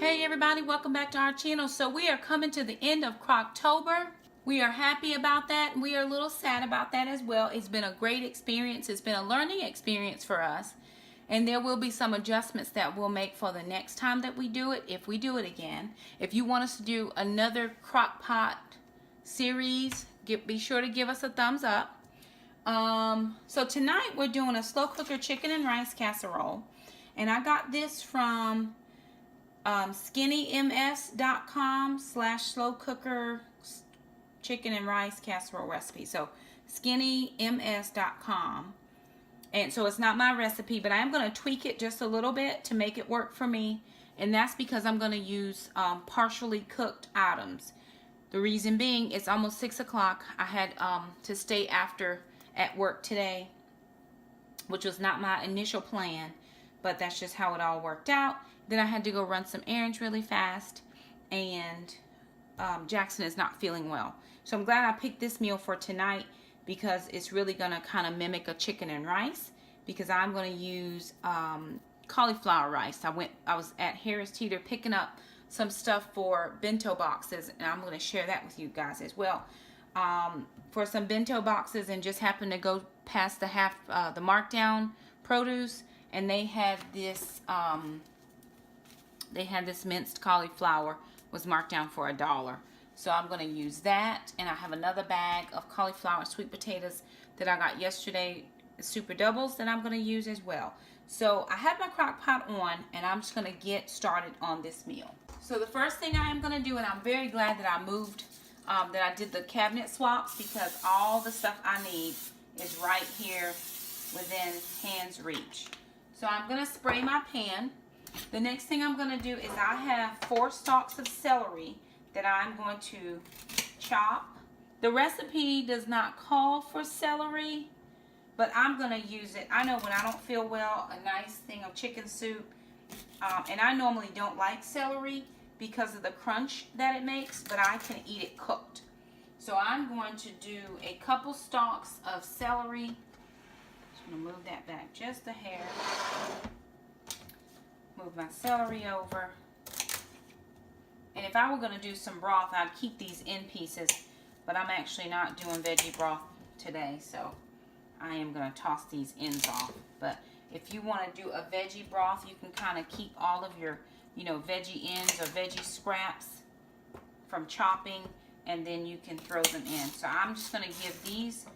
Hey everybody, welcome back to our channel. So we are coming to the end of Crock Tober. We are happy about that. We are a little sad about that as well. It's been a great experience. It's been a learning experience for us. And there will be some adjustments that we'll make for the next time that we do it, if we do it again. If you want us to do another crock pot series, be sure to give us a thumbs up. So tonight we're doing a slow cooker chicken and rice casserole. And I got this from skinnyms.com/slow cooker chicken and rice casserole recipe. So skinnyms.com. And so it's not my recipe, but I am going to tweak it just a little bit to make it work for me. And that's because I'm going to use partially cooked items. The reason being, it's almost 6 o'clock. I had to stay after at work today, which was not my initial plan, but that's just how it all worked out. Then I had to go run some errands really fast, and Jackson is not feeling well. So I'm glad I picked this meal for tonight because it's really going to kind of mimic a chicken and rice, because I'm going to use cauliflower rice. I was at Harris Teeter picking up some stuff for bento boxes, and I'm going to share that with you guys as well. For some bento boxes, and just happened to go past the markdown produce, and they had this minced cauliflower was marked down for $1. So I'm going to use that, and I have another bag of cauliflower sweet potatoes that I got yesterday, super doubles, that I'm going to use as well. So I have my crock pot on, and I'm just going to get started on this meal. So the first thing I am going to do, and I'm very glad that I moved, that I did the cabinet swaps, because all the stuff I need is right here within hand's reach. So I'm going to spray my pan. The next thing I'm going to do is I have 4 stalks of celery that I'm going to chop. The recipe does not call for celery, but I'm going to use it. I know when I don't feel well, a nice thing of chicken soup, and I normally don't like celery because of the crunch that it makes, but I can eat it cooked. So I'm going to do a couple stalks of celery. I'm going to move that back just a hair. Move my celery over. And if I were going to do some broth, I'd keep these in pieces, but I'm actually not doing veggie broth today, so I am going to toss these ends off. But if you want to do a veggie broth, you can kind of keep all of your, veggie ends or veggie scraps from chopping, and then you can throw them in. So I'm just going to give these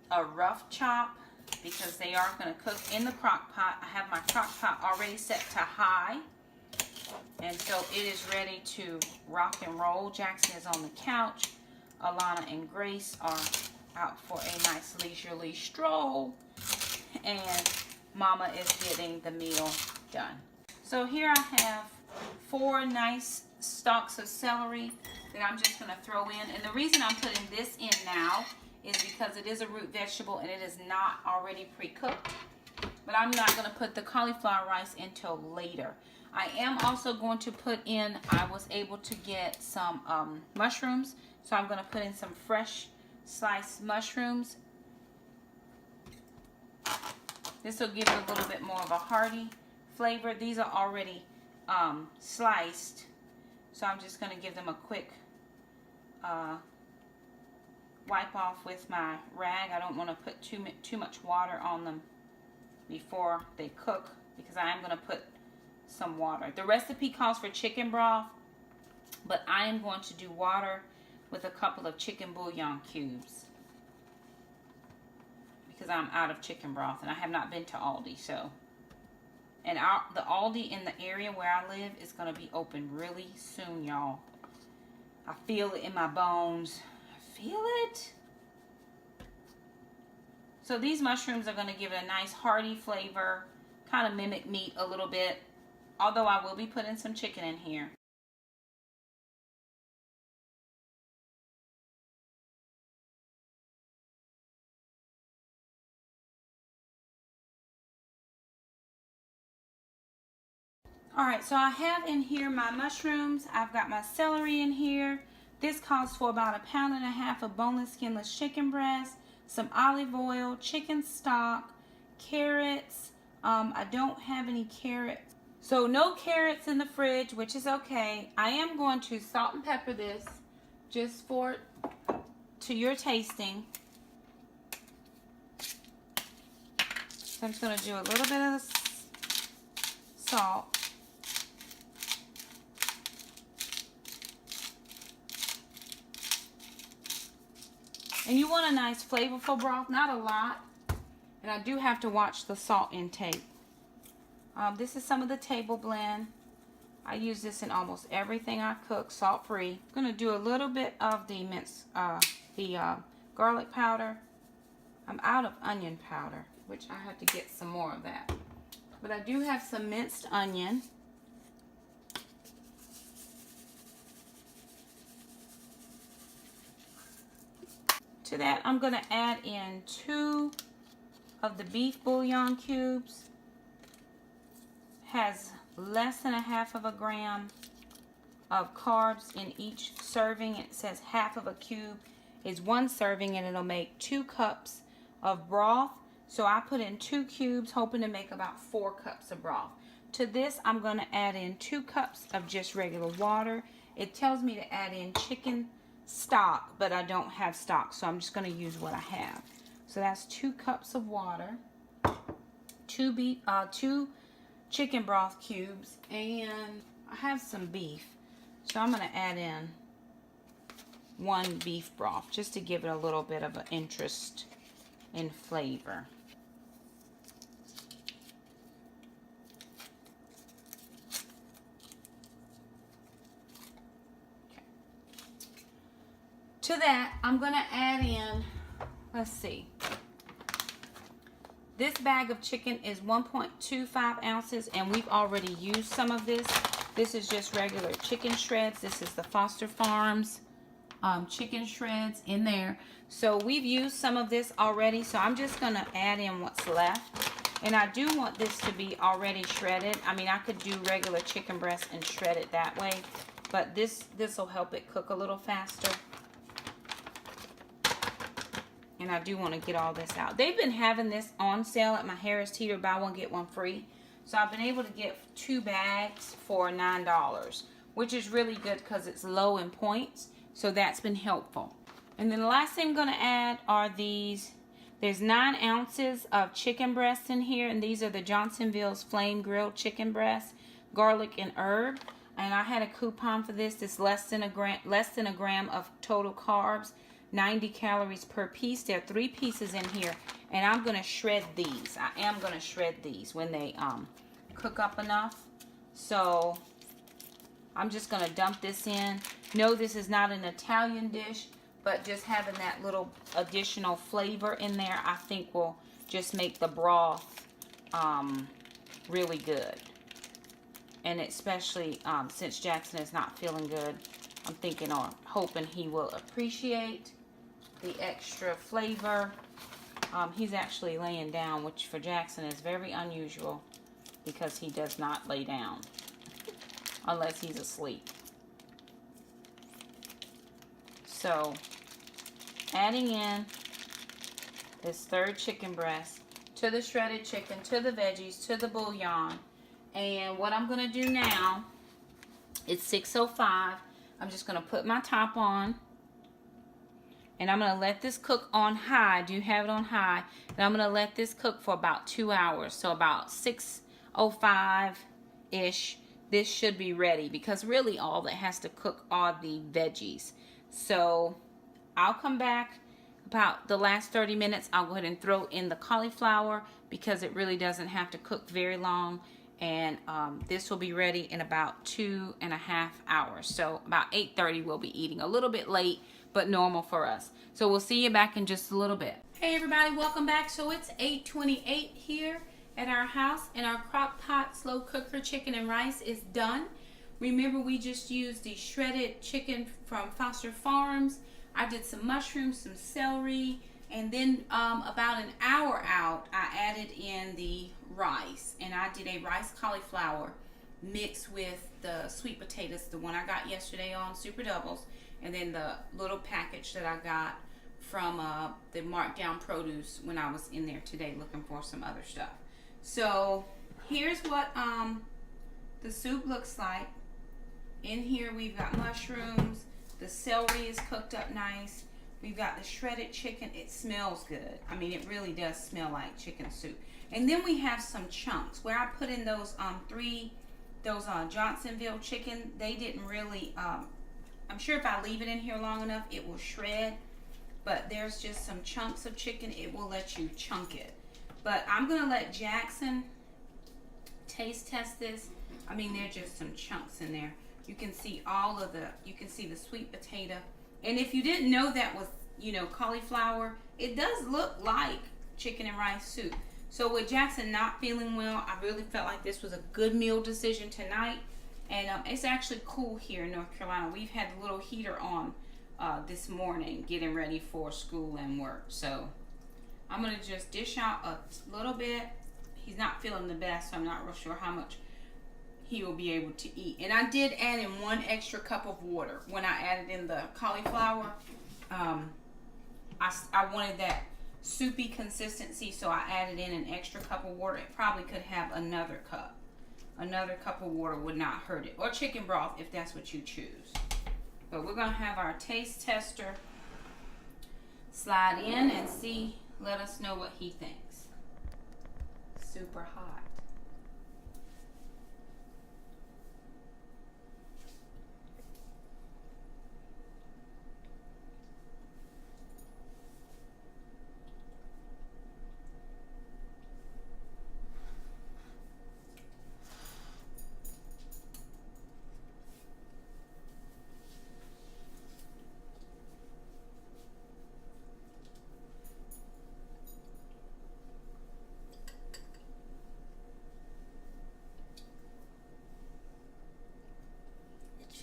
a rough chop, because they are going to cook in the crock pot. I have my crock pot already set to high, and so it is ready to rock and roll. Jackson is on the couch. Alana and Grace are out for a nice leisurely stroll, and Mama is getting the meal done. So here I have 4 nice stalks of celery that I'm just going to throw in, and the reason I'm putting this in now is because it is a root vegetable and it is not already pre-cooked. But I'm not going to put the cauliflower rice until later. I am also going to put in, I was able to get some mushrooms, so I'm going to put in some fresh sliced mushrooms. This will give it a little bit more of a hearty flavor. These are already sliced, so I'm just going to give them a quick wipe off with my rag. I don't want to put too much water on them before they cook, because I am going to put some water. The recipe calls for chicken broth, but I am going to do water with a couple of chicken bouillon cubes, because I'm out of chicken broth and I have not been to Aldi. So, and the Aldi in the area where I live is going to be open really soon, y'all. I feel it in my bones. Feel it. So these mushrooms are going to give it a nice hearty flavor, kind of mimic meat a little bit, although I will be putting some chicken in here. Alright, so I have in here my mushrooms. I've got my celery in here. This calls for about 1.5 pounds of boneless, skinless chicken breast, some olive oil, chicken stock, carrots. I don't have any carrots So no carrots in the fridge, which is okay. I am going to salt and pepper this just for to your tasting. So I'm just going to do a little bit of salt. And you want a nice flavorful broth, not a lot. And I do have to watch the salt intake. This is some of the table blend. I use this in almost everything I cook, salt-free. I'm going to do a little bit of the garlic powder. I'm out of onion powder, which I have to get some more of that. But I do have some minced onion. To that, I'm going to add in 2 of the beef bouillon cubes. Has less than 1/2 gram of carbs in each serving. It says 1/2 cube is 1 serving, and it'll make 2 cups of broth. So I put in 2 cubes, hoping to make about 4 cups of broth. To this, I'm going to add in 2 cups of just regular water. It tells me to add in chicken stock, but I don't have stock, so I'm just going to use what I have. So that's 2 cups of water, 2 chicken broth cubes, and I have some beef, so I'm going to add in 1 beef broth just to give it a little bit of an interest in flavor. Okay. To that, I'm going to add in, let's see, this bag of chicken is 1.25 ounces, and we've already used some of this. This is just regular chicken shreds. This is the Foster Farms chicken shreds in there. So we've used some of this already, so I'm just going to add in what's left. And I do want this to be already shredded. I mean, I could do regular chicken breast and shred it that way, but this will help it cook a little faster. And I do want to get all this out. They've been having this on sale at my Harris Teeter, buy one get one free. So I've been able to get 2 bags for $9, which is really good because it's low in points. So that's been helpful. And then the last thing I'm going to add are these. There's 9 ounces of chicken breasts in here, and these are the Johnsonville's Flame Grilled Chicken Breast, garlic and herb. And I had a coupon for this. It's less than a gram of total carbs. 90 calories per piece. There are 3 pieces in here, and I'm going to shred these. I am going to shred these when they cook up enough. So I'm just going to dump this in. No, this is not an Italian dish, but just having that little additional flavor in there, I think will just make the broth really good. And especially since Jackson is not feeling good, I'm thinking or hoping he will appreciate the extra flavor. He's actually laying down, which for Jackson is very unusual because he does not lay down unless he's asleep. So adding in this 3rd chicken breast to the shredded chicken, to the veggies, to the bouillon. And what I'm going to do now, it's 6:05. I'm just going to put my top on. And I'm going to let this cook on high. I do have it on high. And I'm going to let this cook for about 2 hours. So about 6:05-ish, this should be ready. Because really all that has to cook are the veggies. So I'll come back about the last 30 minutes. I'll go ahead and throw in the cauliflower because it really doesn't have to cook very long. And this will be ready in about 2.5 hours. So about 8:30 we'll be eating. A little bit late, but normal for us. So we'll see you back in just a little bit. Hey everybody, welcome back. So it's 8:28 here at our house, and our crock pot slow cooker chicken and rice is done. Remember, we just used the shredded chicken from Foster Farms. I did some mushrooms, some celery, and then about an hour out, I added in the rice. And I did a rice cauliflower mixed with the sweet potatoes, the one I got yesterday on Super Doubles, and then the little package that I got from the markdown produce when I was in there today looking for some other stuff. So here's what the soup looks like. In here we've got mushrooms. The celery is cooked up nice. We've got the shredded chicken. It smells good. I mean, it really does smell like chicken soup. And then we have some chunks where I put in those Johnsonville chicken. They didn't really, I'm sure if I leave it in here long enough, it will shred. But there's just some chunks of chicken. It will let you chunk it. But I'm going to let Jackson taste test this. I mean, there's just some chunks in there. You can see you can see the sweet potato. And if you didn't know that was, cauliflower, it does look like chicken and rice soup. So with Jackson not feeling well, I really felt like this was a good meal decision tonight. And it's actually cool here in North Carolina. We've had the little heater on this morning getting ready for school and work. So I'm going to just dish out a little bit. He's not feeling the best, so I'm not real sure how much he will be able to eat. And I did add in 1 extra cup of water when I added in the cauliflower. I wanted that soupy consistency, so I added in an extra cup of water. It probably could have another cup. Another cup of water would not hurt it. Or chicken broth if that's what you choose. But we're going to have our taste tester slide in and see, let us know what he thinks. Super hot.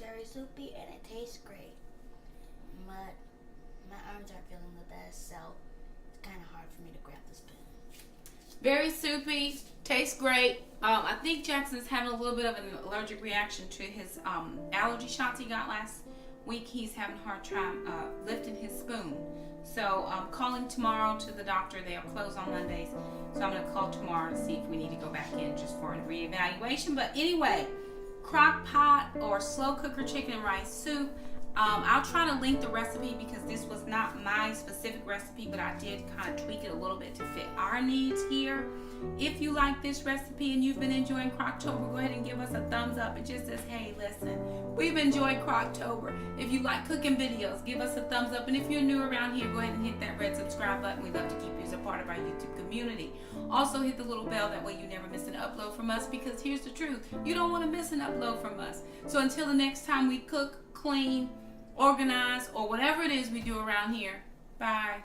Very soupy and it tastes great, but my arms aren't feeling the best, so it's kind of hard for me to grab the spoon. Very soupy, tastes great. I think Jackson's having a little bit of an allergic reaction to his allergy shots he got last week. He's having a hard time lifting his spoon. So I'm calling tomorrow to the doctor. They'll close on Mondays. So I'm going to call tomorrow to see if we need to go back in just for a reevaluation. But anyway, crock pot or slow cooker chicken and rice soup. I'll try to link the recipe because this was not my specific recipe, but I did kind of tweak it a little bit to fit our needs here. If you like this recipe and you've been enjoying Crock Tober, go ahead and give us a thumbs up. It just says, hey, listen, we've enjoyed Crock Tober. If you like cooking videos, give us a thumbs up. And if you're new around here, go ahead and hit that red subscribe button. We'd love to keep you as a part of our YouTube community. Also hit the little bell, that way you never miss an upload from us, because here's the truth, you don't want to miss an upload from us. So until the next time we cook, clean, organize, or whatever it is we do around here, bye.